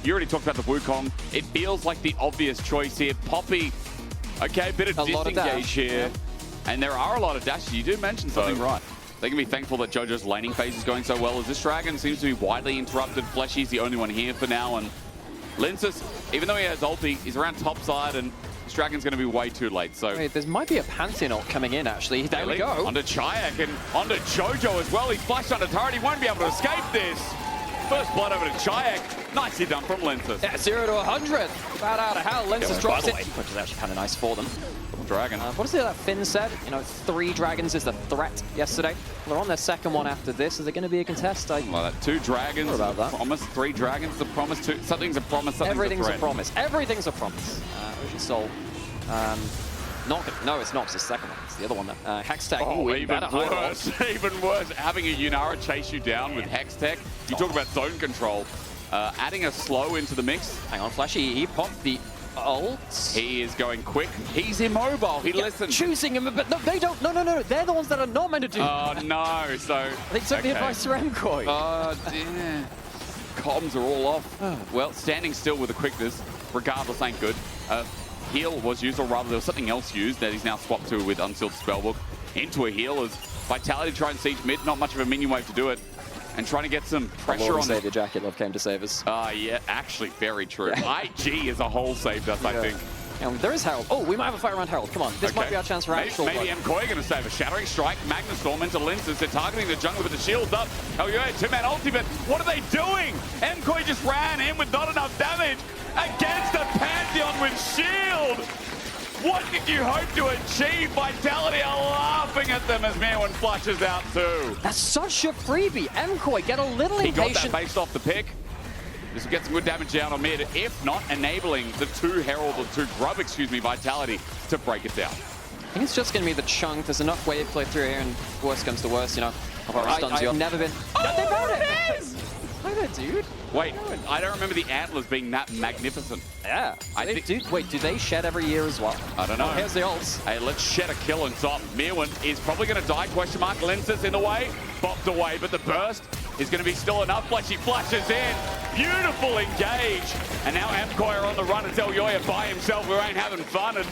You already talked about the Wukong. It feels like the obvious choice here. Poppy, okay, a bit of disengage here. Yeah. And there are a lot of dashes. You do mention something right. They can be thankful that JoJo's laning phase is going so well, as this dragon seems to be widely interrupted. Fleshy's the only one here for now, and Linsus, even though he has ulti, he's around top side, and this dragon's going to be way too late. So wait, there might be a Pantheon ult coming in, actually. There we go. Onto GIANTX and onto JoJo as well. He's flashed under turret. He won't be able to escape this. First blood over to GIANTX. Nicely done from Linsus. Yeah, 0 to 100. About out of hell. Linsus drops it, which is actually kind of nice for them. Dragon. What is it that Finn said? You know, 3 dragons is the threat yesterday. They're on their second one after this. Is it going to be a contest? Well, 2 dragons, about that. Promise, 3 dragons, the promise, 2. Something's a promise, something's Everything's a threat. Everything's a promise. Everything's a promise. Ocean Soul. No, it's not. It's the second one. It's the other one. Hextech. Oh, even worse. Even worse. Having a Yunara chase you down with Hextech. You talk about zone control. Adding a slow into the mix. Hang on, Flashy. He popped the ult. He is going quick. He's immobile. He listened. Choosing him, but no, they don't. No. They're the ones that are not meant to do that. Oh, no. So they took the advice to Mkoy. Oh, dear. Comms are all off. Well, standing still with the quickness, regardless, ain't good. Heal was used, or rather there was something else used that he's now swapped to with Unsealed Spellbook into a heal as Vitality try and siege mid. Not much of a minion wave to do it. And trying to get some pressure on... Savior Jacket Love came to save us. Yeah, actually very true. IG as a whole saved us, I think. And there is Herald. Oh, we might have a fight around Herald. Come on, this might be our chance for actual Maybe Mkoy going to save a Shattering Strike. Magnustorm into Linsus. They're targeting the jungle with the shields up. Oh yeah, 2-man ultimate. What are they doing? Mkoy just ran in with not enough damage against a Pantheon with shield. What did you hope to achieve? Vitality are laughing at them as Mirwin flushes out too. That's such a freebie. Mkoy, get a little impatient. He got that based off the pick. This will get some good damage down on mid, if not enabling the 2 Herald, or 2 Grub, Vitality to break it down. I think it's just going to be the chunk. There's enough wave play through here, and worst comes to worst, you know. I've never been... Oh, they found it! Hi there, dude. Wait, I don't remember the antlers being that magnificent. Yeah. Wait, do they shed every year as well? I don't know. Oh, here's the ults. Hey, let's shed a kill on top. Mirwin is probably going to die, question mark. Linsus in the way, bopped away, but the burst is going to be still enough. Fleshy flashes in. Beautiful engage. And now Mkoy are on the run. It's Elyoya by himself who ain't having fun. And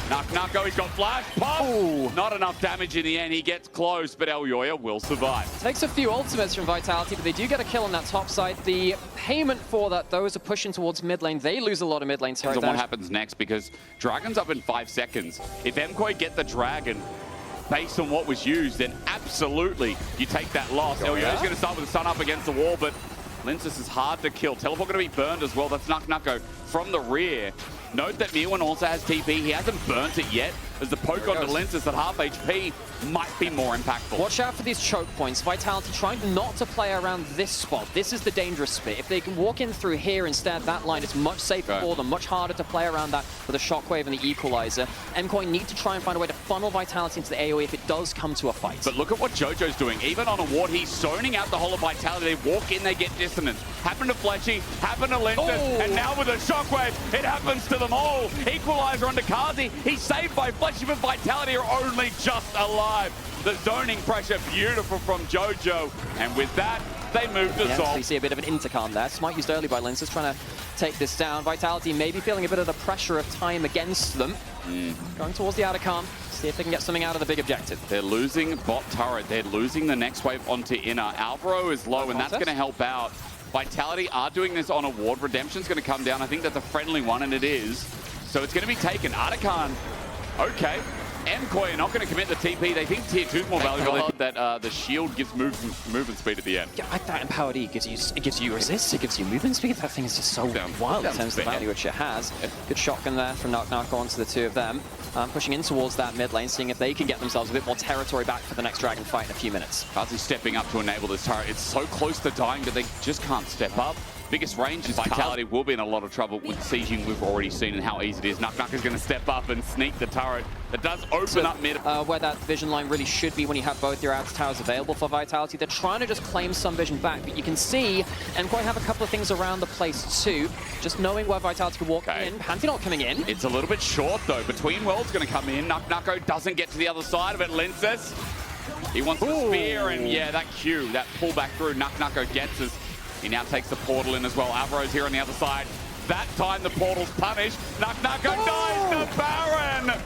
Nucko, he's got flash. Pop! Ooh. Not enough damage in the end. He gets close, but Elyoya will survive. Takes a few ultimates from Vitality, but they do get a kill on that top side. The payment for that, those are pushing towards mid lane. They lose a lot of mid lane turret. What happens next? Because Dragon's up in 5 seconds. If Mkoy get the Dragon, based on what was used, then absolutely you take that loss. Elyoya's going to start with the sun up against the wall, but Linsus is hard to kill. Teleport going to be burned as well. That's Nucko from the rear. Note that Mirwin also has TP. He hasn't burnt it yet, as the poke onto Linsus at half HP might be more impactful. Watch out for these choke points. Vitality trying not to play around this spot. This is the dangerous spot. If they can walk in through here instead, that line is much safer for them, much harder to play around that with a shockwave and the equalizer. Mkoy need to try and find a way to funnel Vitality into the AoE if it does come to a fight. But look at what JoJo's doing. Even on a ward, he's zoning out the whole of Vitality. They walk in, they get dissonance. Happened to Fletchy, happened to Linsus, and now with a shockwave, it happens to them all. Equalizer onto Kazi. He's saved by Fletchy, but Vitality are only just alive. The zoning pressure, beautiful from JoJo. And with that, they move to Zol. You see a bit of an intercon there. Smite used early by Linsus, trying to take this down. Vitality maybe feeling a bit of the pressure of time against them. Going towards the outer con. See if they can get something out of the big objective. They're losing bot turret. They're losing the next wave onto inner. Alvaro is low, and that's going to help out. Vitality are doing this on a ward. Redemption's going to come down. I think that's a friendly one, and it is. So it's going to be taken. Artican, okay. Mkoy are not going to commit the TP. They think tier 2 is more valuable. That the shield gives movement speed at the end. Yeah, like that empowered E gives you resist, it gives you movement speed. That thing is just so wild in terms of the value which it has. Good shotgun there from Nucko onto the 2 of them. Pushing in towards that mid lane, seeing if they can get themselves a bit more territory back for the next Dragon fight in a few minutes. Kazi's stepping up to enable this turret. It's so close to dying, but they just can't step up. Biggest range is Vitality will be in a lot of trouble with sieging. We've already seen and how easy it is. Nucko is going to step up and sneak the turret. That does open up mid. Where that vision line really should be when you have both your outer towers available for Vitality. They're trying to just claim some vision back, but you can see Mkoy have a couple of things around the place too. Just knowing where Vitality can walk in. Pantheon not coming in. It's a little bit short though. Between Worlds going to come in. Nucko doesn't get to the other side of it. Linsus, he wants the spear, and yeah, that Q, that pullback through, Nucko gets us. He now takes the portal in as well. Alvaro's here on the other side. That time the portal's punished. Nucko dies to Baron.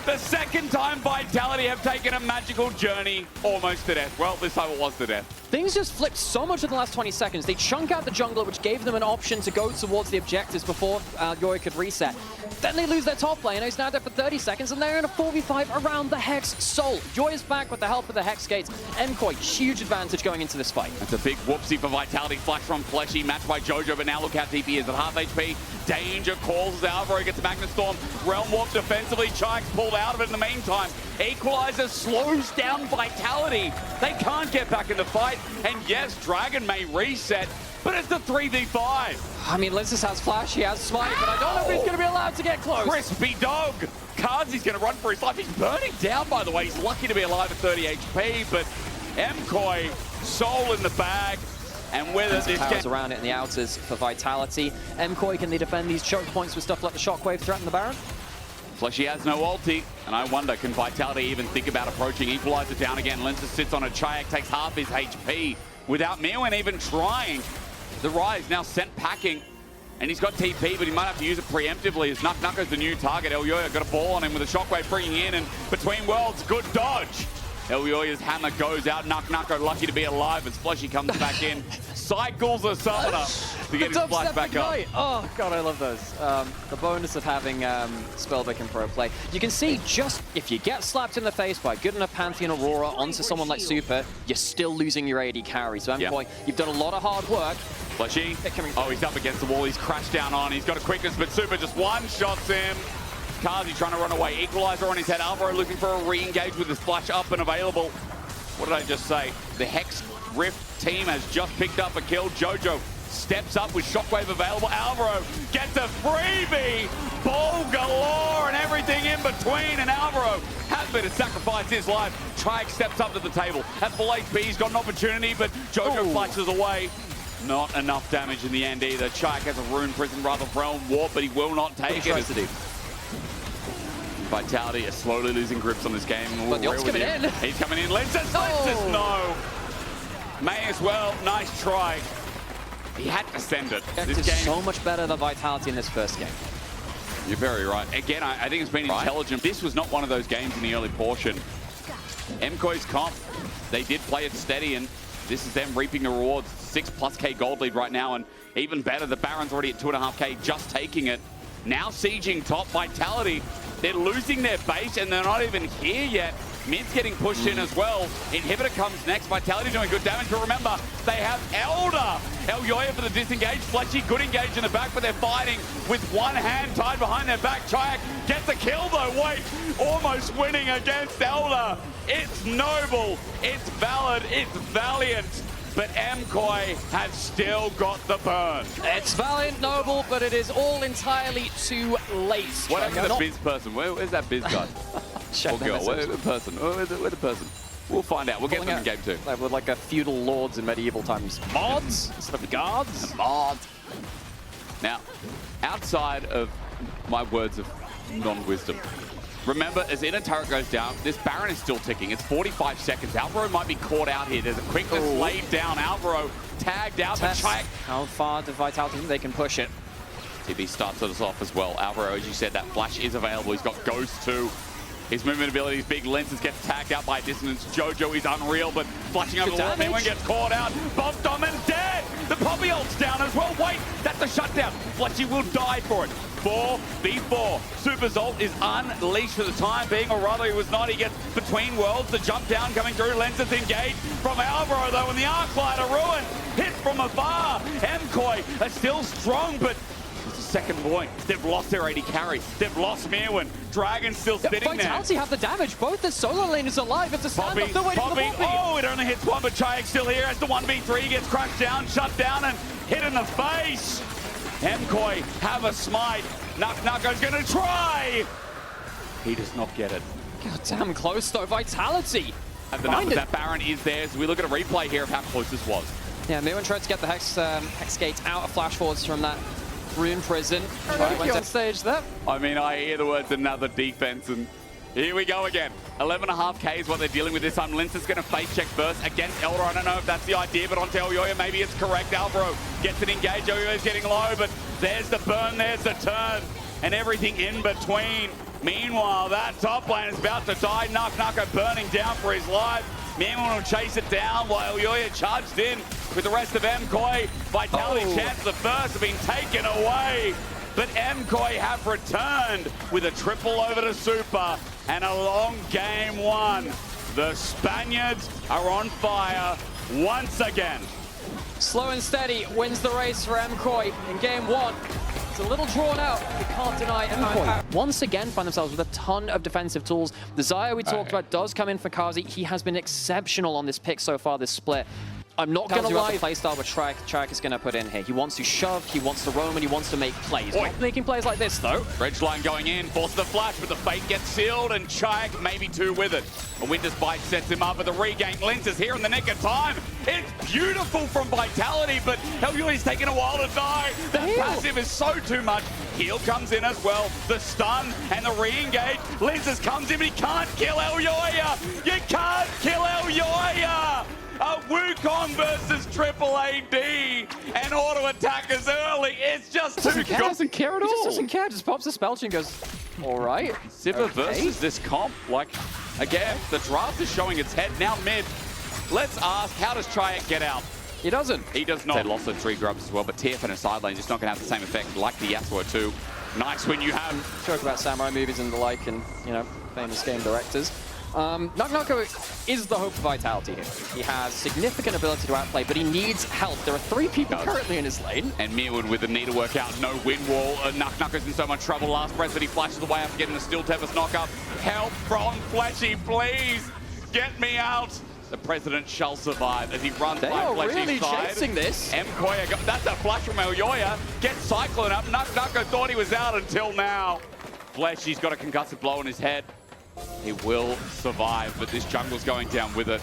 The second time Vitality have taken a magical journey almost to death. Well, this time it was to death. Things just flipped so much in the last 20 seconds. They chunk out the jungler, which gave them an option to go towards the objectives before Yori could reset. Then they lose their top laner, who's now dead for 30 seconds, and they're in a 4v5 around the Hex Soul. Joy is back with the help of the Hex Gates. Mkoy, huge advantage going into this fight. That's a big whoopsie for Vitality. Flash from Fleshy, matched by Jojo, but now look how deep he is at half HP. Danger calls as Alvaro gets a Magnet Storm. Realm Warp defensively, Chikes pulled out of it in the meantime. Equalizer slows down Vitality. They can't get back in the fight. And yes, Dragon may reset, but it's the 3v5. I mean, Linces has Flash, he has Smite, but I don't know if he's going to be allowed to get close. Crispy dog. Kazi's going to run for his life. He's burning down, by the way. He's lucky to be alive at 30 HP, but Mkoy, Soul in the bag. And whether this gets around it in the outers for Vitality. Mkoy, can they defend these choke points with stuff like the Shockwave threaten the Baron? Fleshy has no ulti, and I wonder, can Vitality even think about approaching Equalizer down again? Linces sits on a Chayak, takes half his HP without Mirwin even trying. The Rise now sent packing, and he's got TP, but he might have to use it preemptively as Nucko's the new target. Elyoya got a ball on him with a Shockwave bringing in, and between worlds, good dodge. Elyoya's hammer goes out. Nucko lucky to be alive as Fleshy comes back in. Cycles a summoner to get his flash back up. Oh, God, I love those. The bonus of having Spellbook in pro play. You can see just if you get slapped in the face by good enough Pantheon Aurora onto someone like Super, you're still losing your AD carry. So Mkoy, you've done a lot of hard work. Fleshy, oh, he's up against the wall. He's crashed down on. He's got a quickness, but Super just one-shots him. Kazi trying to run away. Equalizer on his head. Alvaro looking for a re-engage with his flash up and available. What did I just say? The Hex Rift team has just picked up a kill. Jojo steps up with Shockwave available. Alvaro gets a freebie. Ball galore and everything in between. And Alvaro happy to sacrifice his life. Triax steps up to the table. At full HP, he's got an opportunity, but Jojo flashes away. Not enough damage in the end either. Triax has a Rune Prison, rather Realm Warp, but he will not take it. Vitality is slowly losing grips on this game. But the ult's coming in. He's coming in. Linces, no. May as well. Nice try. He had to send it. This game is so much better than Vitality in this first game. You're very right. Again, I think it's been intelligent. This was not one of those games in the early portion. Mkoy's comp, they did play it steady, and this is them reaping the rewards. 6+ gold lead right now, and even better, the Baron's already at 2.5K, just taking it. Now sieging top. Vitality, they're losing their base and they're not even here yet. Mid's getting pushed in as well. Inhibitor comes next. Vitality doing good damage, but remember, they have Elder. Elyoya for the disengage. Fleshy, good engage in the back, but they're fighting with one hand tied behind their back. Chayak gets a kill though. Wait, almost winning against Elder. It's noble, it's valid, it's valiant. But Mkoy has still got the burn. It's valiant, noble, but it is all entirely too late. What happened to the Biz person? Where's that Biz guy? Or girl? Where's the person? Where's the person? We'll find out. We'll get them in game 2. Like, with like a feudal lords in medieval times. Mods instead of guards. Mods. Now, outside of my words of non-wisdom, remember, as inner turret goes down, this Baron is still ticking. It's 45 seconds. Alvaro might be caught out here. There's a quickness laid down. Alvaro tagged out. But how far do Vitality think they can push it? TB starts us off as well. Alvaro, as you said, that flash is available. He's got Ghost too. His movement ability is big. Lenses gets tagged out by distance. Jojo is unreal, but flashing over the wall. Anyone gets caught out. Bob Domin dead. The Poppy ult's down as well. Wait, that's a shutdown. Fleshy will die for it. 4v4. Super's ult is unleashed for the time being, or rather he was not. He gets between worlds. The jump down coming through. Lenses engaged from Alvaro though, and the Arclight ruined. Hit from afar. Mkoy are still strong, but it's a second point. They've lost their AD carry. They've lost Mirwin. Dragon's still sitting there. Vitality have the damage. Both the solo lane is alive. It's a stand-up. They're waiting for the Poppy. Oh, it only hits one, but Chayek's still here as the 1v3 gets crushed down, shut down, and hit in the face. Mkoy have a smite. Nucko's gonna try. He does not get it. God damn close though. Vitality. And the numbers, that Baron is there. So we look at a replay here of how close this was. Yeah, Mirwin tried to get the Hex Gate out of flash forwards from that Rune Prison. Went on stage there. I mean, I hear the words another defense, and Here we go again. 11.5k is what they're dealing with this time. Linz is going to face check first against Elder. I don't know if that's the idea, but onto Elyoya, maybe it's correct. Alvaro gets it engaged. Elyoya's getting low, but there's the burn, there's the turn, and everything in between. Meanwhile, that top lane is about to die. NuckNucker burning down for his life. Meanwhile will chase it down while Elyoya charged in with the rest of MKOI. Vitality chances of first have been taken away. But MKOI have returned with a triple over to Super and a long game one. The Spaniards are on fire once again. Slow and steady wins the race for MKOI in game one. It's a little drawn out, you can't deny MKOI. Once again find themselves with a ton of defensive tools. The Xayah we talked about does come in for Kazi. He has been exceptional on this pick so far this split. I'm not going to lie, the playstyle with Trick is going to put in here. He wants to shove, he wants to roam, and he wants to make plays. Not making plays like this, though. Ledgeline going in, forces the flash, but the fate gets sealed, and Trick maybe two with it. A Winter's Bite sets him up, but the regain. Linz is here in the nick of time. It's beautiful from Vitality, but Elyoya's taking a while to die. That passive is so too much. Heal comes in as well. The stun and the re-engage. Linz comes in, but he can't kill Elyoya. You can't kill Elyoya. A Wukong versus Triple AD and auto attackers early. It's just too good. Doesn't care at all. He just doesn't care. Just pops a spell chain and goes, all right. Sivir versus this comp. Like, again, the draft is showing its head now mid. Let's ask, how does Trick get out? He doesn't. He does not. They lost the 3 grubs as well, but TF in a side lane just not going to have the same effect like the Yasuo too. Nice when you have... Talk about samurai movies and the like and, you know, famous game directors. NuckNucker is the hope for Vitality here. He has significant ability to outplay, but he needs help. There are 3 people currently in his lane. And Mirwood with the need to work out, no wind wall. NuckNucker's in so much trouble. Last breath that he flashes away after getting the Steel Tempest knock-up. Help from Fleshy, please! Get me out! The President shall survive as he runs by Fleshy's really side. chasing this. MKOI, that's a flash from Elyoya. Gets Cyclone up. NuckNucker thought he was out until now. Fleshy's got a concussive blow in his head. He will survive, but this jungle's going down with it.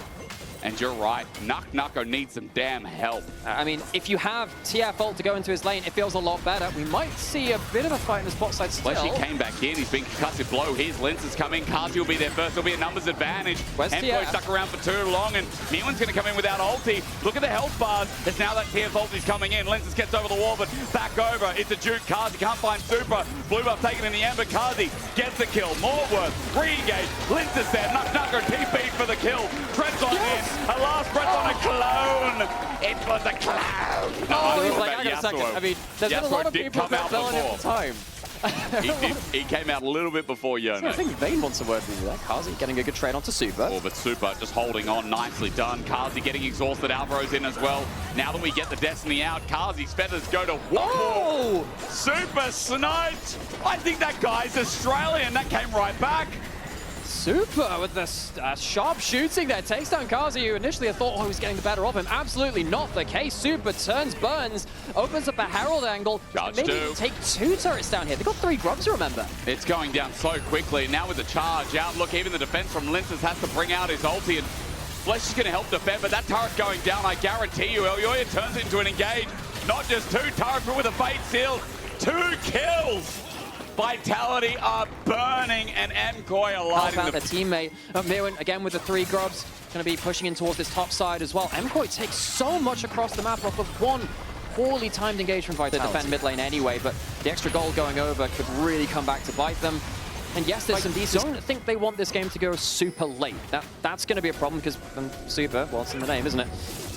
And you're right, NuckNucker needs some damn help. I mean, if you have TF ult to go into his lane, it feels a lot better. We might see a bit of a fight in the spot side still. Fleshy came back in, he's been concussive blow. Here's Linz is coming, Kazi will be there first, there'll be a numbers advantage. MKOI stuck around for too long, and Mirwood's going to come in without ulti. Look at the health bars, it's now that TF ulti's coming in. Linz gets over the wall, but back over, it's a Duke. Kazi can't find Super. Blue buff taken in the end, but Kazi gets the kill. Moreworth, re-engage, Linz is there, NuckNucker TP for the kill. Treads on in, a last breath on a clone. It was a clown. No, he's like, I got a second. I mean, there's been a lot of people that fell in at the time. He came out a little bit before Yono. I think Vayne wants a word with you there. Kazi getting a good trade onto Super. Oh, but Super just holding on, nicely done. Kazi getting exhausted, Alvaro's in as well. Now that we get the Destiny out, Kazi's feathers go to one more. Super sniped. I think that guy's Australian. That came right back. Super with the sharp shooting there. Takes down Kazi, who initially thought he was getting the better of him. Absolutely not the case. Super turns, burns, opens up a Herald angle. Maybe take 2 turrets down here. They've got 3 grubs, remember. It's going down so quickly. Now with the charge out, look, even the defense from Linz has to bring out his ulti, and Flesh is going to help defend, but that turret going down, I guarantee you, Elyoya turns it into an engage. Not just 2 turrets, but with a fate seal. 2 kills! Vitality are burning, and MKOI are lighting the teammate. Mirwood, again with the 3 grubs, going to be pushing in towards this top side as well. MKOI takes so much across the map off of one poorly timed engage from Vitality. They defend mid lane anyway, but the extra gold going over could really come back to bite them. And yes, there's some decent. I don't think they want this game to go super late. That's going to be a problem because Super, well, it's in the name, isn't it?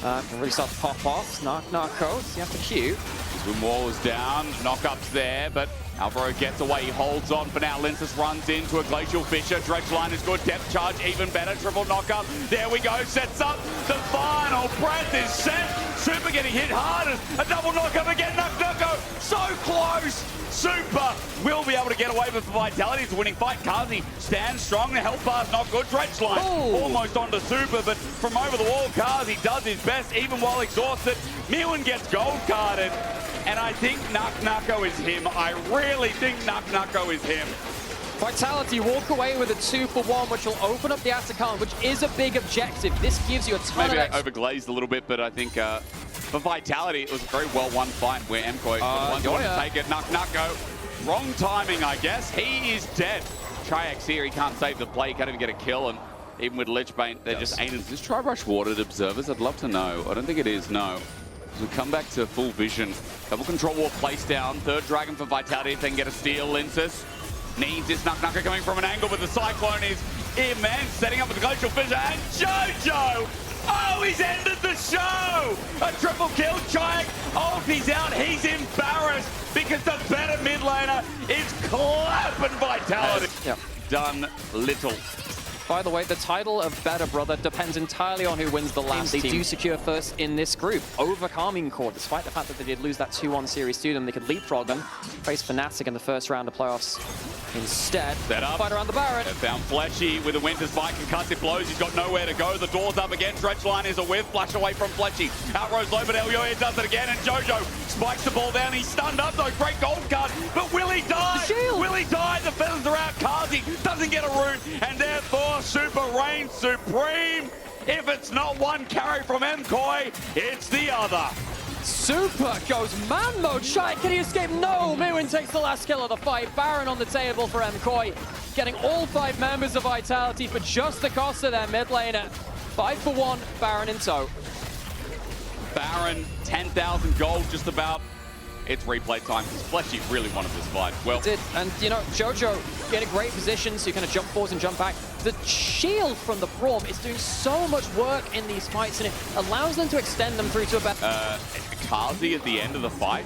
Can really start to pop off. NuckNucker, you have to queue. His wind wall is down, knock-ups there, but Alvaro gets away, he holds on for now. Linz runs into a Glacial Fissure. Dredgeline is good, depth charge even better. Triple knock-up, there we go, sets up the final breath is set. Super getting hit hard, a double knock-up again, NuckNucker, so close. Super will be able to get away with Vitality. It's a winning fight. Kazi stands strong, the health bar's not good. Dredgeline almost onto Super, but from over the wall, Kazi does his best even while exhausted. Mirwood gets gold carded. And I think NuckNucker is him. I really think NuckNucker is him. Vitality walk away with a 2-for-1, which will open up the Atakan, which is a big objective. This gives you a ton Maybe of... I overglazed a little bit, but I think for Vitality, it was a very well-won fight where MKOI wanted to take it. NuckNucker, wrong timing, I guess. He is dead. GIANTX here, he can't save the play, he can't even get a kill, and even with Lich Bane, they're just ain't. Is this Tri-Brush watered observers? I'd love to know. I don't think it is, no. As we come back to full vision. Double control wall placed down. Third dragon for Vitality if they can get a steal. Linsus needs this Nuck coming from an angle, but the Cyclone is immense. Setting up with the Glacial Fissure, and Jojo! Oh, he's ended the show! A triple kill, GIANTX ulti's out. He's embarrassed because the better mid laner is clapping Vitality. Done little. By the way, the title of Better Brother depends entirely on who wins the last team. They do secure first in this group over Karmine Corps, despite the fact that they did lose that 2-1 series to them. They could leapfrog them, face Fnatic in the first round of playoffs instead. Set up. Fight around the Baron. They found Fletchy with a Winter Spike, concussive blows. He's got nowhere to go. The door's up again. Dredgeline is a whiff. Flash away from Fletchy. Out rows low, but Elyoya does it again, and Jojo spikes the ball down. He's stunned up though. Great gold card, but will he die? The shield. Will he die? The feathers are out. Kazi doesn't get a root, and therefore Super reigns supreme. If it's not one carry from MKOI, it's the other. Super goes man mode. Shy, can he escape? No! Mewin takes the last kill of the fight. Baron on the table for MKOI. Getting all 5 members of Vitality for just the cost of their mid laner. 5 for 1, Baron in tow. Baron, 10,000 gold just about. It's replay time because Fletchy really wanted this fight. Well, it did, and you know, Jojo in a great position, so you kind of jump forwards and jump back. The shield from the Braum is doing so much work in these fights, and it allows them to extend them through to a better. Kazi at the end of the fight,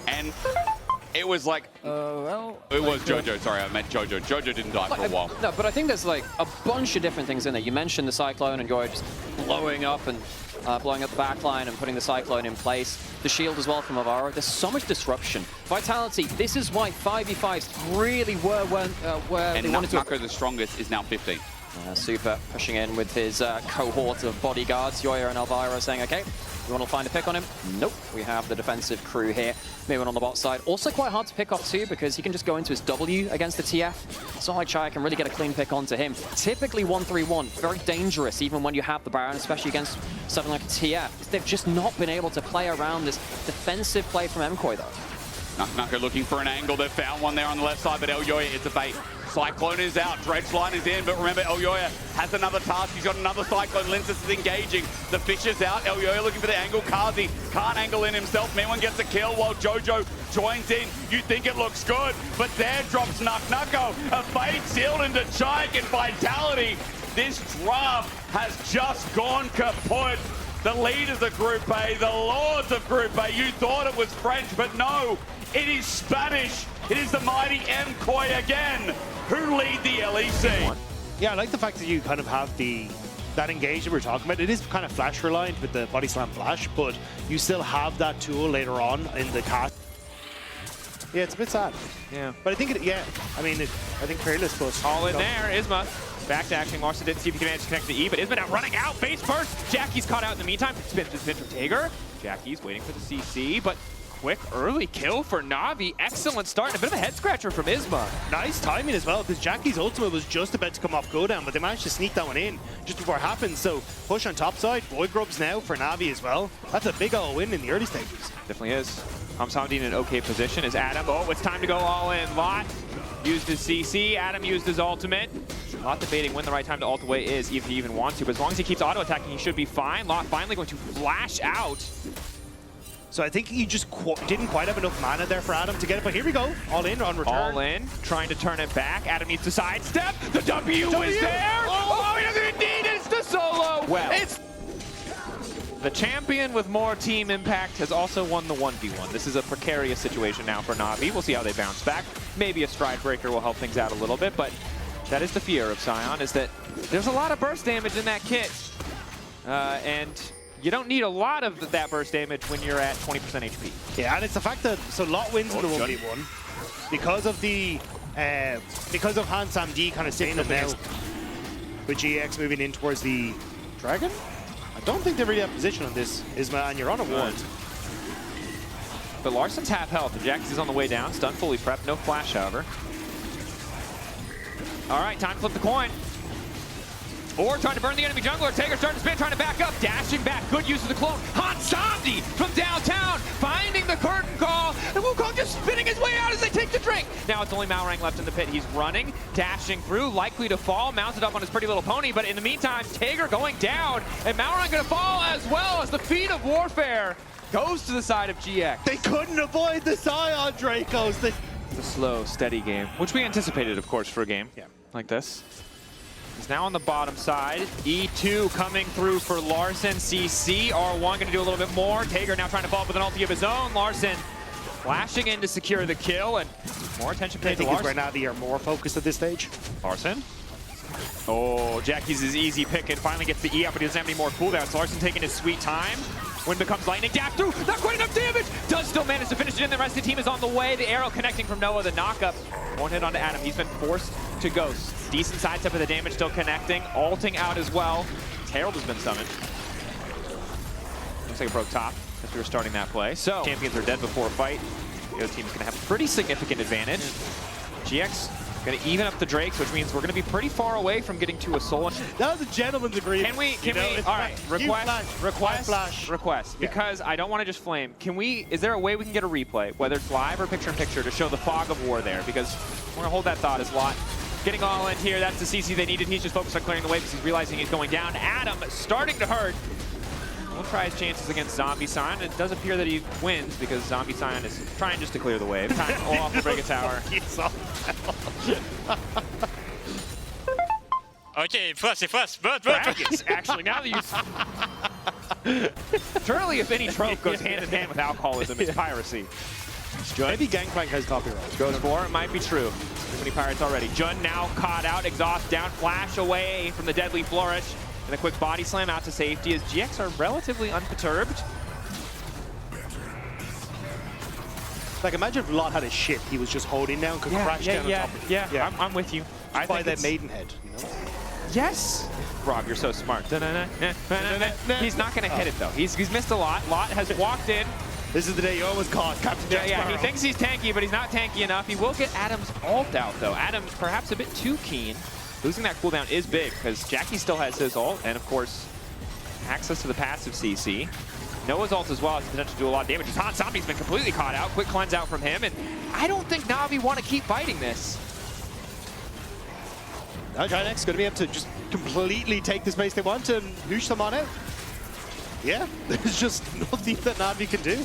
and it was like, well, it was Jojo. Sorry, I meant Jojo. Jojo didn't die for a while. No, but I think there's like a bunch of different things in there. You mentioned the Cyclone and Yoy just blowing up and blowing up the backline and putting the Cyclone in place. The shield as well from Avaro. There's so much disruption. Vitality, this is why 5v5s really were where they wanted to. And the strongest is now 15. Super pushing in with his cohort of bodyguards. Yoya and Elvira saying, okay, we want to find a pick on him. Nope, we have the defensive crew here. Moving on the bot side. Also quite hard to pick off too, because he can just go into his W against the TF. So Chai can really get a clean pick onto him. Typically 1-3-1, very dangerous even when you have the Baron, especially against something like a TF. They've just not been able to play around this defensive play from MKOI though. Nuck looking for an angle. They've found one there on the left side, but Elyoya, it's a bait. Cyclone is out, Dredgeline is in, but remember Elyoya has another task. He's got another Cyclone. Linsus is engaging. The fish is out. Elyoya looking for the angle. Kazi can't angle in himself. Mewin gets a kill while Jojo joins in. You think it looks good, but there drops Nucko. A fade sealed into GIANTX and Vitality. This draft has just gone kaput. The leaders of Group A, the lords of Group A. You thought it was French, but no, it is Spanish. It is the mighty MKOI again, who lead the LEC. Yeah, I like the fact that you kind of have that engagement we're talking about. It is kind of flash reliant with the body slam flash, but you still have that tool later on in the cast. Yeah, it's a bit sad. Yeah. But I think I think Fearless was all in there. Isma back to action. Larson didn't see if he can manage to connect the E, but Isma now running out. Face first. Jackie's caught out in the meantime. Spin from Tager. Jackie's waiting for the CC, but quick early kill for Navi. Excellent start and a bit of a head scratcher from Isma. Nice timing as well, because Jackie's ultimate was just about to come off go down, but they managed to sneak that one in just before it happened. So push on top side. Void Grubs now for Navi as well. That's a big old win in the early stages. Definitely is. Hamdi in an okay position as Adam. Oh, it's time to go all in. Lot used his CC. Adam used his ultimate. Lot debating when the right time to ult away is, if he even wants to, but as long as he keeps auto attacking, he should be fine. Lot finally going to flash out. So I think he just didn't quite have enough mana there for Adam to get it, but here we go. All in on return. All in, trying to turn it back. Adam needs to sidestep. The W is there. Oh, he doesn't even need it. It's the solo. Well, it's the champion with more team impact has also won the 1v1. This is a precarious situation now for Navi. We'll see how they bounce back. Maybe a stride breaker will help things out a little bit, but that is the fear of Sion, is that there's a lot of burst damage in that kit. And you don't need a lot of that burst damage when you're at 20% HP. Yeah, and it's the fact that Lot wins in the 1v1 because of the Hamdi kind of staying up now with GX moving in towards the dragon. I don't think they really have position on this, Isma, and you're on a ward. But Larson's half health, and Jax is on the way down. Stun fully prepped, no flash, however. All right, time to flip the coin. Or trying to burn the enemy jungler. Taker starting to spin, trying to back up. Dashing back. Good use of the cloak. Hansandi from downtown. Finding the curtain call. And Wukong just spinning his way out as they take the drink. Now it's only Malrang left in the pit. He's running, dashing through, likely to fall. Mounted up on his pretty little pony. But in the meantime, Taker going down. And Malrang going to fall as well as the feet of warfare goes to the side of GX. They couldn't avoid the Scion Dracos. It's a slow, steady game, which we anticipated, of course, for a game like this. He's now on the bottom side. E2 coming through for Larssen. CC, R1 going to do a little bit more. Taker now trying to follow up with an ulti of his own. Larssen flashing in to secure the kill, and more attention paid to Larssen. Right now they are more focused at this stage. Larssen. Oh, Jackie's his easy pick and finally gets the E up, but he doesn't have any more cooldowns. Larssen taking his sweet time. Wind becomes lightning, dash through, not quite enough damage. Does still manage to finish it in. The rest of the team is on the way. The arrow connecting from Noah, the knockup. One hit onto Adam. He's been forced to ghost. Decent sidestep with the damage still connecting. Ulting out as well. Herald has been summoned. Looks like it broke top as we were starting that play. So, champions are dead before a fight. The other team's going to have a pretty significant advantage. GX going to even up the Drakes, which means we're going to be pretty far away from getting to a soul. That was a gentleman's agreement. Can we, all right, request, because I don't want to just flame. Is there a way we can get a replay, whether it's live or picture-in-picture, to show the fog of war there? Because we're going to hold that thought as Lot getting all in here. That's the CC they needed. He's just focused on clearing the way because he's realizing he's going down. Adam starting to hurt. We'll try his chances against Zombie Sion. It does appear that he wins because Zombie Sion is trying just to clear the wave. Time off to break a tower. Okay, first, but. Actually, now that you... Surely if any trope goes hand in hand with alcoholism, it's piracy. Maybe Gangplank has copyright. Goes for it, might be true. Too many pirates already. Jun now caught out, exhaust down, flash away from the deadly flourish. And a quick body slam out to safety as GX are relatively unperturbed. Like, imagine if Lot had a ship he was just holding down, could crash down on top of it. I'm with you. I By think that Maidenhead, you know? Yes! Rob, you're so smart. He's not going to hit it, though. He's missed a lot. Lot has walked in. This is the day you almost caught Captain Jack Sparrow. He thinks he's tanky, but he's not tanky enough. He will get Adam's ult out, though. Adam perhaps a bit too keen. Losing that cooldown is big because Jackie still has his ult, and of course, access to the passive CC. Noah's ult as well has the potential to do a lot of damage. Zombie's been completely caught out. Quick cleanse out from him, and I don't think Navi want to keep fighting this. Now GIANTX is going to be able to just completely take the space they want and noosh them on it. Yeah, there's just nothing that Navi can do.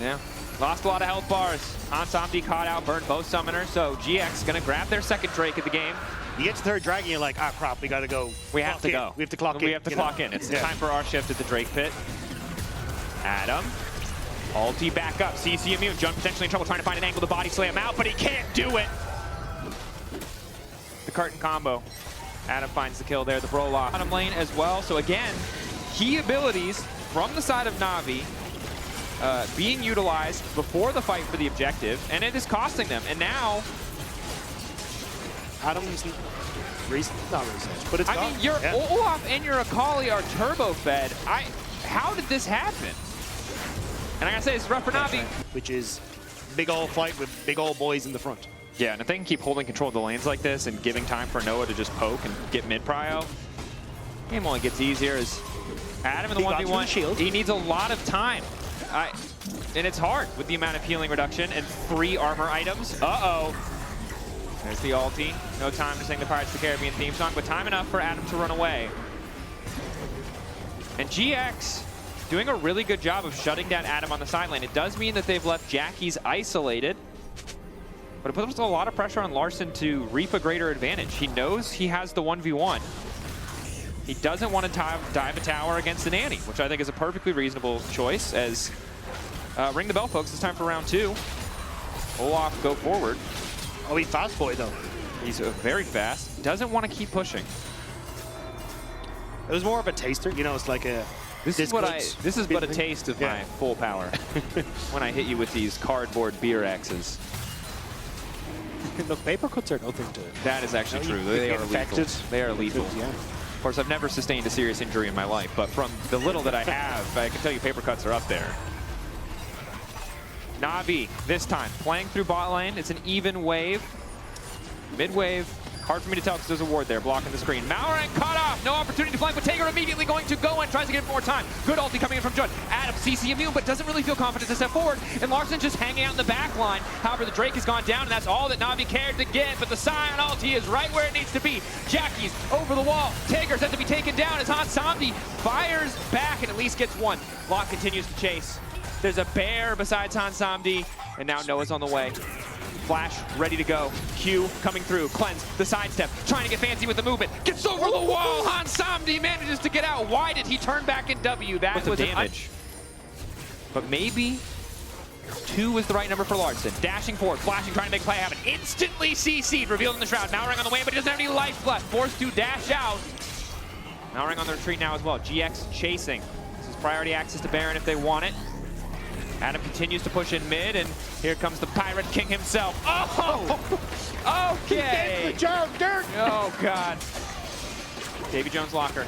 Yeah, lost a lot of health bars. Hansandi caught out, burned both summoners, so GX going to grab their second Drake of the game. You get to third dragon, you're like, ah, crap, we got to go. We have to go. We have to clock in. We have to clock in. It's time for our shift at the Drake pit. Adam, ulti back up, CC immune. Jun potentially in trouble trying to find an angle to body slam out, but he can't do it. The curtain combo. Adam finds the kill there, the bro lock. Bottom lane as well, so again, key abilities from the side of Navi being utilized before the fight for the objective, and it is costing them. And now, Adam's not research, but it's I mean, your Olaf and your Akali are turbo fed. How did this happen? And I gotta say, it's rough for Navi. Which is big ol' fight with big ol' boys in the front. Yeah, and if they can keep holding control of the lanes like this and giving time for Noah to just poke and get mid prio, game only gets easier as Adam in the 1v1. He needs a lot of time. And it's hard with the amount of healing reduction and 3 armor items. Uh-oh. There's the ulti. No time to sing the Pirates of the Caribbean theme song, but time enough for Adam to run away. And GX doing a really good job of shutting down Adam on the side lane. It does mean that they've left Jackie's isolated, but it puts a lot of pressure on Larssen to reap a greater advantage. He knows he has the 1v1. He doesn't want to dive a tower against an Annie, which I think is a perfectly reasonable choice as ring the bell, folks. It's time for round 2. Olaf go forward. Oh, he's fast boy, though. He's very fast. Doesn't want to keep pushing. It was more of a taster. You know, it's like a... This is but a taste of my full power when I hit you with these cardboard beer axes. Look, paper cuts are nothing to... That is actually true. They are lethal. They are lethal. Yeah. Of course, I've never sustained a serious injury in my life, but from the little that I have, I can tell you paper cuts are up there. Navi, this time, playing through bot lane. It's an even wave. Mid wave, Hard for me to tell because there's a ward there blocking the screen. Malrang cut off. No opportunity to flank, but Taker immediately going to go in. Tries to get more time. Good ulti coming in from Jund. Adam CC immune, but doesn't really feel confident to step forward. And Larson just hanging out in the back line. However, the Drake has gone down, and that's all that Navi cared to get. But the Scion ulti is right where it needs to be. Jackie's over the wall. Taker's has to be taken down as Hansamdi fires back and at least gets one. Lock continues to chase. There's a bear besides Hansamdi, and now Noah's on the way. Flash ready to go. Q coming through. Cleanse the sidestep. Trying to get fancy with the movement. Gets over the wall. Hansamdi manages to get out. Why did he turn back in W? That was damage. But maybe 2 was the right number for Larson. Dashing forward, flashing, trying to make play happen. Instantly CC'd, revealed in the shroud. Malrang on the way, but he doesn't have any life left. Forced to dash out. Malrang on the retreat now as well. GX chasing. This is priority access to Baron if they want it. Adam continues to push in mid, and here comes the Pirate King himself. Oh! Okay! Oh, God. Davy Jones Locker.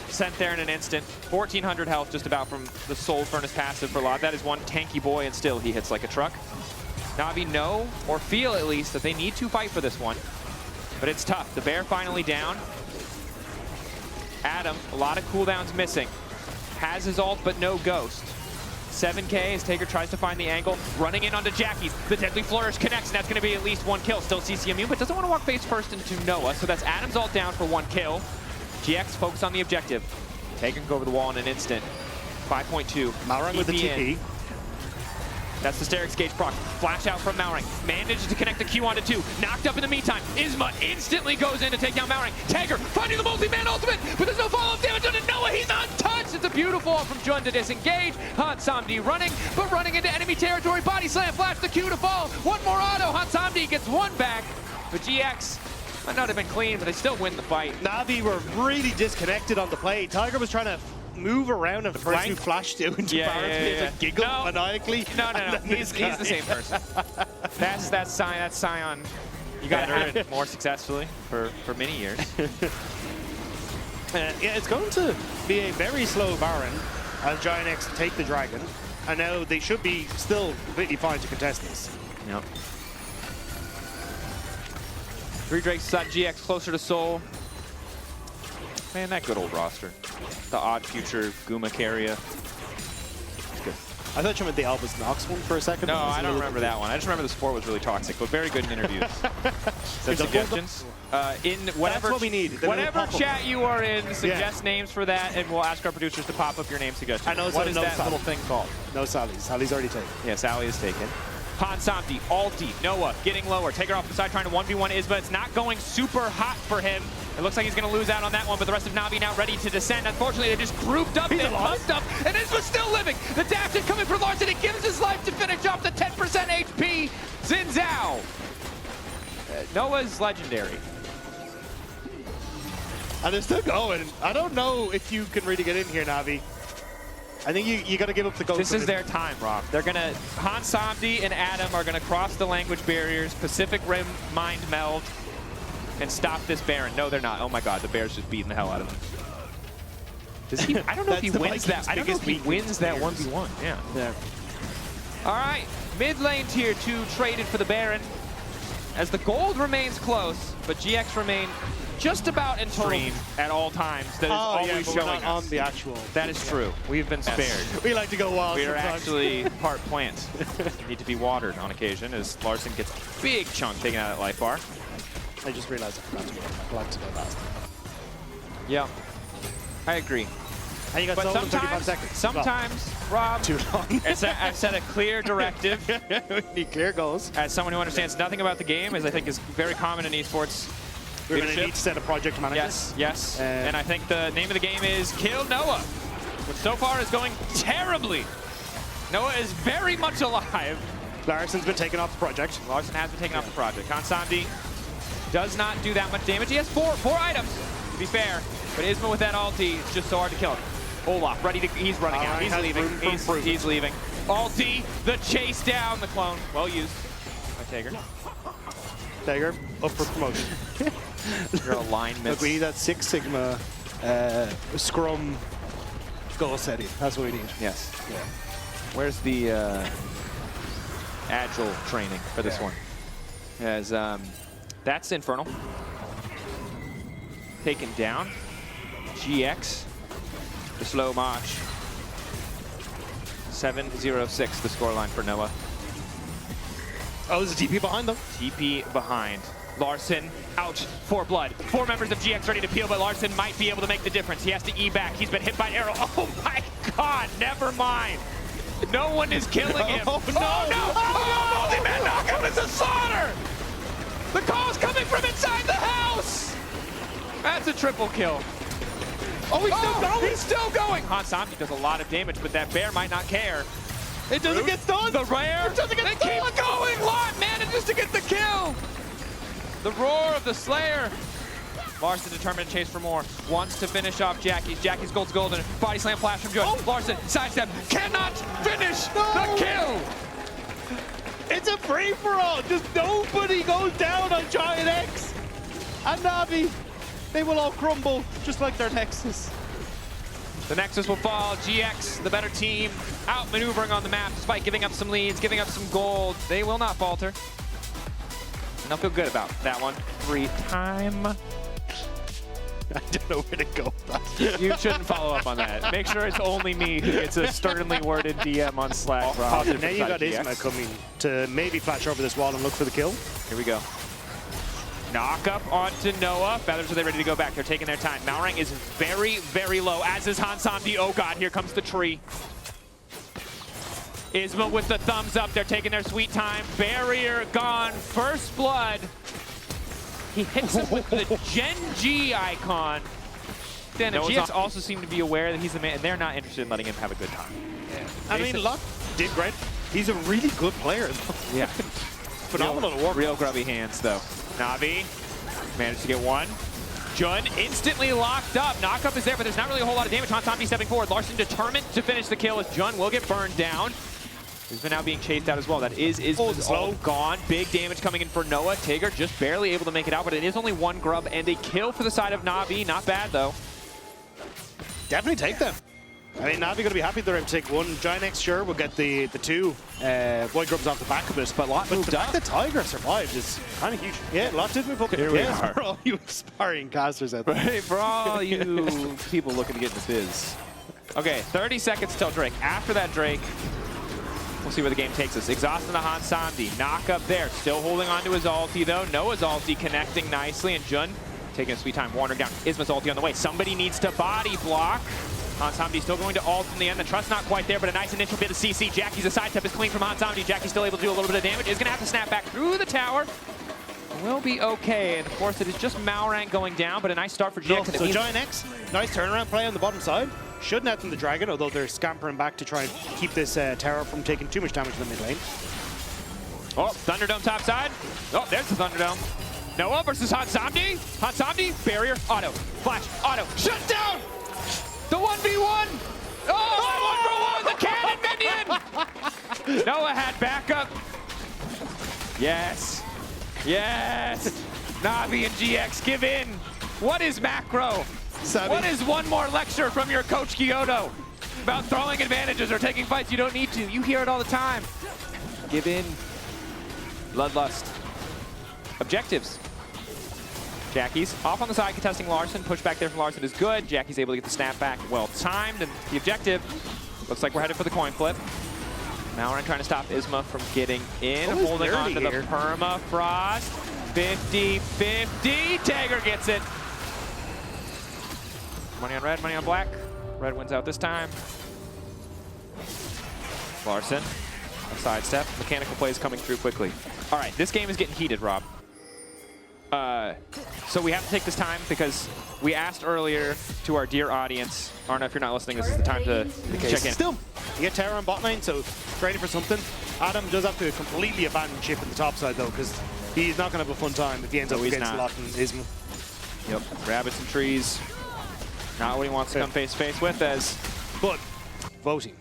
Sent there in an instant. 1,400 health just about from the Soul Furnace passive for Lot. That is one tanky boy, and still he hits like a truck. Navi know, or feel at least, that they need to fight for this one. But it's tough. The Bear finally down. Adam, a lot of cooldowns missing. Has his ult, but no Ghost. 7K as Taker tries to find the angle, running in onto Jackie's. The Deadly Flourish connects, and that's going to be at least 1 kill. Still CC immune, but doesn't want to walk face first into Noah, so that's Adam's ult down for 1 kill. GX focus on the objective. Taker can go over the wall in an instant. 5.2. Malrang with the TP. That's the Sterix Gauge proc. Flash out from Malrang. Manages to connect the Q onto 2. Knocked up in the meantime. Isma instantly goes in to take down Malrang. Taker finding the multi-man ultimate, but there's no follow-up damage on Noah. He's untouched. It's a beautiful ult from Jund to disengage. Hansamdi running, but running into enemy territory. Body slam, flash the Q to fall. One more auto. Hansamdi gets 1 back. But GX might not have been clean, but they still win the fight. Navi were really disconnected on the play. Tiger was trying to move around and the person who flashed into Baron to giggle maniacally. No. He's the same person. That's Scion. You got it more successfully for many years. Yeah, it's going to be a very slow Baron as GIANTX take the Dragon. And now they should be still completely fine to contest this. Yep. 3 Drakes side GX closer to Soul. Man, that good old roster. The odd future Guma carrier. It's good. I thought you meant the Albus Nox one for a second. No, I don't remember that one. I just remember the support was really toxic, but very good in interviews. Some suggestions? In whatever, that's what we need. Whatever chat you are in, suggest names for that, and we'll ask our producers to pop up your name suggestions. I know. What is that little thing called? No Sally's. Sally's already taken. Yeah, Sally is taken. Hansamdi, ulti, Noah getting lower. Taker off the side, trying to 1v1 Isma. It's not going super hot for him. It looks like he's going to lose out on that one, but the rest of Navi now ready to descend. Unfortunately, they just grouped up and pumped up, and Isma's still living. The dash is coming for Larson. It gives his life to finish off the 10% HP. Xin Zhao. Noah's legendary. And they're still going. I don't know if you can really get in here, Navi. I think you got to give up the ghost. This is their time, Rob. They're going to, Hansamdi and Adam are going to cross the language barriers, Pacific Rim mind meld, and stop this Baron. No, they're not. Oh my God, the Bear's just beating the hell out of him. Does he? I don't know if he wins that. I don't know if he wins that 1v1. Yeah. All right, mid lane tier 2 traded for the Baron. As the gold remains close, but GX remain just about in total at all times. That is always showing us. On the actual. That is true. We've been spared. We like to go wild. We are actually part plant. Need to be watered on occasion as Larson gets a big chunk taken out of that life bar. I just realized I forgot to go. I forgot to go last. Yeah, I agree. And you got but sold in 35 seconds. Sometimes, Rob, too long. I've set a clear directive. We need clear goals. As someone who understands nothing about the game, as I think is very common in esports. We're going to need to set a project manager. Yes. And I think the name of the game is Kill Noah, which so far is going terribly. Noah is very much alive. Larson's been taken off the project. Larson has been taken off the project. Hansamdi does not do that much damage. He has four items, to be fair. But Isma with that ulti, it's just so hard to kill him. Olaf, ready to, he's running out. He's leaving. He's leaving. Ulti, the chase down, the clone. Well used by Taker. Taker, up for promotion. Your alignment. Agree that 6 Sigma Scrum goal setting. That's what we need. Yes. Yeah. Where's the agile training for this one? As that's Infernal. taken down. GX, the slow march. 7-0-6, the scoreline for Noah. Oh, there's a TP behind them. TP behind. Larson out for blood. 4 members of GX ready to peel, but Larson might be able to make the difference. He has to E back. He's been hit by an arrow. Oh my God, never mind. No one is killing him. Oh, no. Oh no! Oh, multi-man knockup is a slaughter! The call's coming from inside the house! That's a triple kill. Oh, he's still going! He's still going! Hansamdi does a lot of damage, but that bear might not care. It doesn't get stunned. The rare, It doesn't get they stunned. keep going! Lot manages to get the kill! The roar of the Slayer. Larson determined to chase for more. Wants to finish off Jackie's. Jackie's gold's golden. Body slam flash from Joe. Larson, sidestep, cannot finish the kill! It's a free-for-all. Just nobody goes down on GIANTX. And Navi, they will all crumble, just like their Nexus. The Nexus will fall. GX, the better team, outmaneuvering on the map despite giving up some leads, giving up some gold. They will not falter. And they'll feel good about that one. 3-time. I don't know where to go with that. You shouldn't follow up on that. Make sure it's only me who gets a sternly worded DM on Slack. Positive. Now you got Isma coming to maybe flash over this wall and look for the kill. Here we go. Knock up onto Noah. Feathers, are they ready to go back? They're taking their time. Malrang is very, very low, as is Hansamdi. Oh God, here comes the tree. Isma with the thumbs up. They're taking their sweet time. Barrier gone. First blood. He hits him with the Gen.G icon. Then GX also seem to be aware that he's the man, and they're not interested in letting him have a good time. Yeah. I mean, Lot did great. He's a really good player. Yeah. Phenomenal work. Real grubby hands, though. Navi managed to get one. Jun instantly locked up. Knockup is there, but there's not really a whole lot of damage. Hansamdi stepping forward. Larson determined to finish the kill as Jun will get burned down. Isma now being chased out as well. That is Isma's all gone. Big damage coming in for Noah. Tigger just barely able to make it out, but it is only one grub and a kill for the side of Navi. Not bad, though. Definitely take them. I mean, Navi going to be happy they're able to take one. GIANTX, sure, will get the 2 white grubs off the back of it. But Lot moved up. The Tiger survived is kind of huge. Yeah, Lot did move up. Here we are. For all you aspiring casters out there. Right, for all you people looking to get in the biz. Okay, 30 seconds till Drake. After that Drake, we'll see where the game takes us. Exhausting the Hansamdi. Knock up there. Still holding on to his ulti, though. Noah's ulti connecting nicely. And Jun taking a sweet time. Warner down. Isma's ulti on the way. Somebody needs to body block. Hansamdi still going to ult in the end. The trust not quite there, but a nice initial bit of CC. Jackie's a sidestep is clean from Hansamdi. Jackie's still able to do a little bit of damage. Is going to have to snap back through the tower. Will be okay. And of course, it is just Malrang going down, but a nice start for GX. So GIANTX, nice turnaround play on the bottom side. Shouldn't have them the Dragon, although they're scampering back to try and keep this tower from taking too much damage in the mid lane. Oh, Thunderdome top side. Oh, there's the Thunderdome. Noah versus Hansamdi. Hansamdi, barrier, auto, flash, auto, shut down! The 1v1! Oh, 1 for 1, the cannon minion! Noah had backup. Yes, yes. Navi and GX, give in. What is macro? What is one more lecture from your coach Kyoto about throwing advantages or taking fights you don't need to? You hear it all the time. Give in. Bloodlust. Objectives. Jackie's off on the side contesting Larson. Push back there from Larson is good. Jackie's able to get the snap back well timed. And the objective looks like we're headed for the coin flip. Malrang trying to stop Isma from getting in. Holding on to the permafrost. 50-50. Tagger gets it. Money on red, money on black. Red wins out this time. Larson, a sidestep. Mechanical plays coming through quickly. All right, this game is getting heated, Rob. So we have to take this time because we asked earlier to our dear audience. Arna, if you're not listening, this is the time to check in. Still, you get Terra on bot lane, so ready for something. Adam does have to completely abandon chip at the top side, though, because he's not going to have a fun time if he ends up against Lot and Isma. Yep, rabbits and trees. Not what he wants to come face-to-face with as... But, voting.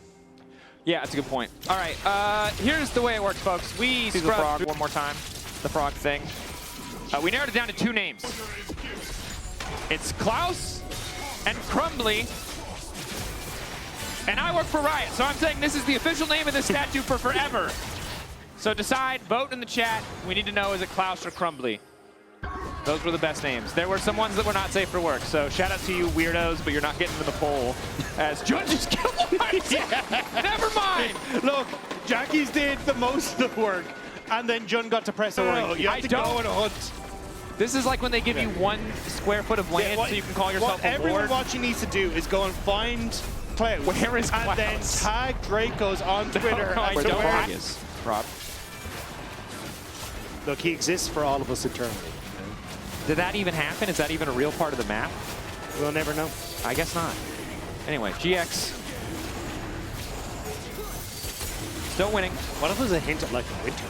Yeah, that's a good point. All right, here's the way it works, folks. We scrubbed the frog one more time, the frog thing. We narrowed it down to 2 names. It's Klaus and Crumbly. And I work for Riot, so I'm saying this is the official name of this statue for forever. So decide, vote in the chat. We need to know, is it Klaus or Crumbly? Those were the best names. There were some ones that were not safe for work, so shout out to you weirdos, but you're not getting to the poll. As Jun just killed Never mind! Look, Jackie's did the most of the work, and then Jun got to press a ring. You have to go on a hunt. This is like when they give you 1 square foot of land so you can call yourself what a everyone lord. watching needs to do is go and find Cloud. Where is And then Klaus? tag Dracos on Twitter. I and don't so know where he is. Rob. Look, he exists for all of us internally. Did that even happen? Is that even a real part of the map? We'll never know. I guess not. Anyway, GX. Still winning. What if it was a hint of like a winter?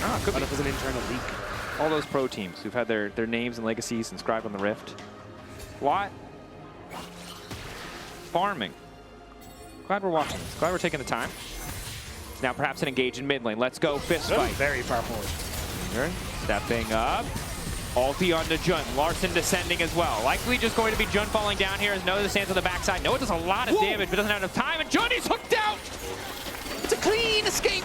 Ah, could What be. if it was an internal leak? All those pro teams who've had their names and legacies inscribed on the Rift. What? Farming. Glad we're watching this. Glad we're taking the time. Now perhaps an engage in mid lane. Let's go fist fight. Very far forward. Stepping up. Ulti onto Jun. Larson descending as well. Likely just going to be Jun falling down here as Noah stands on the backside. Noah does a lot of damage but doesn't have enough time. And Jun is hooked out. It's a clean escape.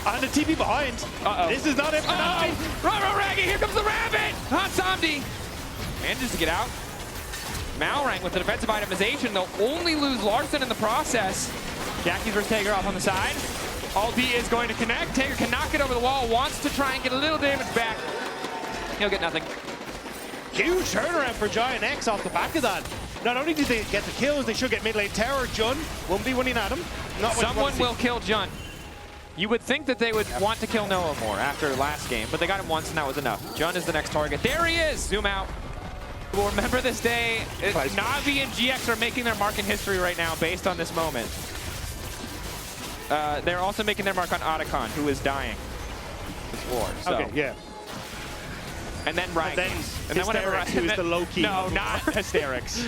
And the TV behind. Uh-oh. This is not it for now. Raro Raggy, here comes the rabbit! Hansamdi manages to get out. Malrang with the defensive itemization. They'll only lose Larson in the process. Jackie's versus Tager off on the side. Ulti is going to connect. Tager can knock it over the wall. Wants to try and get a little damage back. He'll get nothing. Huge turnaround for GIANTX off the back of that. Not only did they get the kills, they should get mid lane tower. Jun won't be winning at him. Not what you Someone want to see. will kill Jun. You would think that they would want to kill Noah more after last game, but they got him once and that was enough. Jun is the next target. There he is! Zoom out. We'll remember this day. Navi and GX are making their mark in history right now based on this moment. They're also making their mark on Otacon, who is dying this war. So. Okay, yeah. And then Ryan. And then whatever. Hysterics, who's the low-key. No, not Hysterics.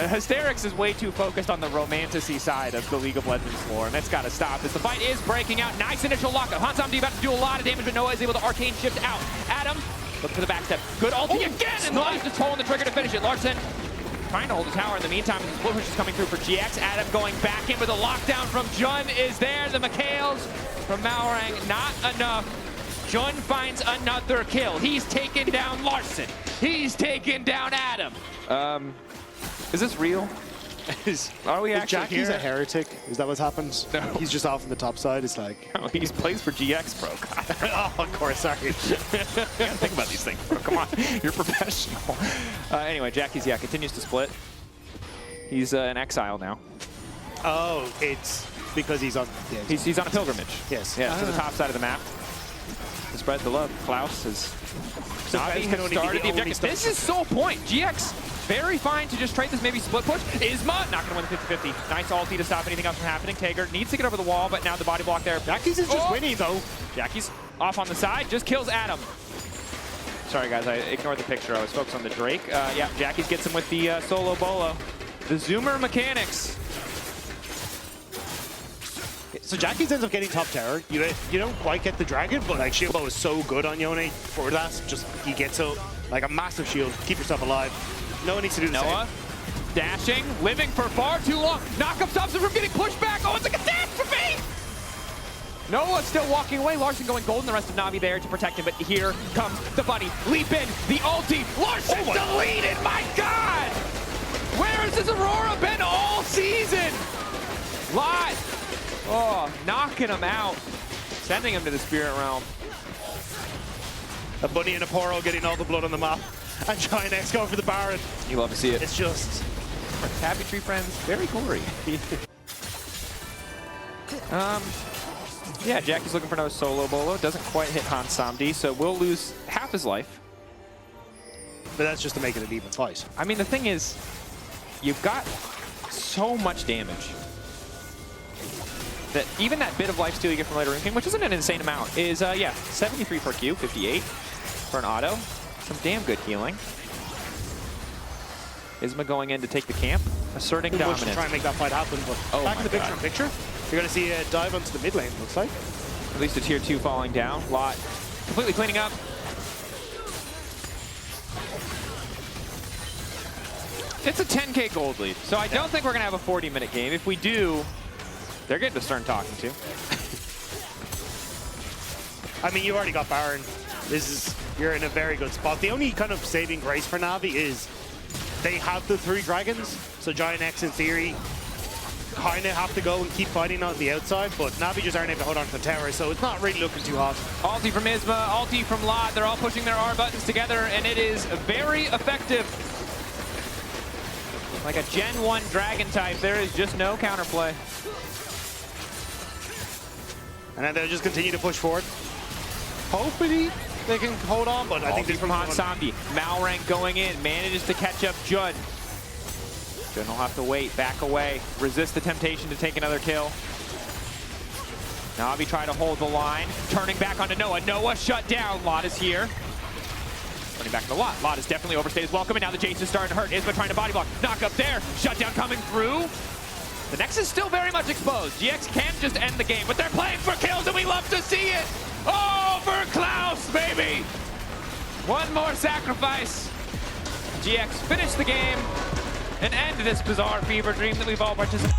Hysterics is way too focused on the romanticy side of the League of Legends lore, and that's got to stop as the fight is breaking out. Nice initial lockup. Hansamdi about to do a lot of damage, but Noah is able to arcane shift out. Adam, look for the backstep. Good ulti again, and Live just pulling the trigger to finish it. Larson trying to hold the tower in the meantime. The split push is coming through for GX. Adam going back in with a lockdown from Jun is there. The Mikhails from Malrang, not enough. Jun finds another kill. He's taken down Larson. He's taken down Adam. Is this real? Are we actually Jackie's here? a heretic? Is that what's happened? No. He's just off on the top side. It's like... No, he plays for GX, bro. Oh, of course, sorry. You gotta think about these things, bro. Come on, you're professional. Anyway, Jackie's, continues to split. He's an exile now. Oh, it's because he's on... Yeah, He's on a pilgrimage. Yes. Yeah, to the top side of the map. To spread the love. Klaus has Navi can has only be started the the only objective. stuff. This is so point. GX very fine to just trade this maybe split push. Isma not going to win the 50-50. Nice ulti to stop anything else from happening. Tager needs to get over the wall, but now the body block there. Jackie's is just winning, though. Jackie's off on the side, just kills Adam. Sorry, guys, I ignored the picture. I was focused on the Drake. Yeah, Jackie's gets him with the solo bolo. The zoomer mechanics. So Jackie's ends up getting top tower. You don't quite get the dragon, but like shield is so good on Yone for that. Just he gets like a massive shield. Keep yourself alive. No one needs to do the Noah dashing, living for far too long. Knockup stops him from getting pushed back. Oh, it's a catastrophe! Noah still walking away. Larson going golden. The rest of Navi there to protect him. But here comes the bunny. Leap in. The ulti. Larson deleted. My God! Where has this Aurora been all season? Live. Oh, knocking him out. Sending him to the spirit realm. A bunny and a Poro getting all the blood on the map. And GIANTX going for the Baron. You love to see it. It's just... Happy Tree friends, very gory. Yeah, Jackie's looking for no solo bolo. Doesn't quite hit Hansamdi, so will lose half his life. But that's just to make it an even fight. I mean, the thing is, you've got so much damage that even that bit of lifesteal you get from later ranking, which isn't an insane amount, is, yeah, 73 per Q, 58 for an auto. Some damn good healing. Isma going in to take the camp, asserting dominance. To try and make that fight happen, but back in the picture. You're going to see a dive onto the mid lane, looks like. At least a tier 2 falling down. Lot completely cleaning up. It's a 10K gold lead, so I don't think we're going to have a 40-minute game. If we do, they're getting to start talking to. I mean, you already got Baron. This is you're in a very good spot. The only kind of saving grace for Navi is they have the 3 dragons, so GIANTX in theory kind of have to go and keep fighting on the outside, but Navi just aren't able to hold on to the tower, so it's not really looking too hot. Ulti from Isma, ulti from Lot. They're all pushing their R buttons together, and it is very effective. Like a Gen 1 dragon type, there is just no counterplay. And then they'll just continue to push forward. Hopefully they can hold on, but I think Ulti from Hansambi. Malrank going in, manages to catch up Judd. Judd will have to wait, back away, resist the temptation to take another kill. Navi try to hold the line, turning back onto Noah. Noah shut down. Lot is here. Turning back to Lot. Lot is definitely overstayed his welcome, and now the Jace is starting to hurt. Isma trying to body block. Knock up there. Shutdown coming through. The Nexus is still very much exposed. GX can just end the game, but they're playing for kills, and we love to see it. Oh, for Klaus, baby. One more sacrifice. GX finish the game and end this bizarre fever dream that we've all participated in.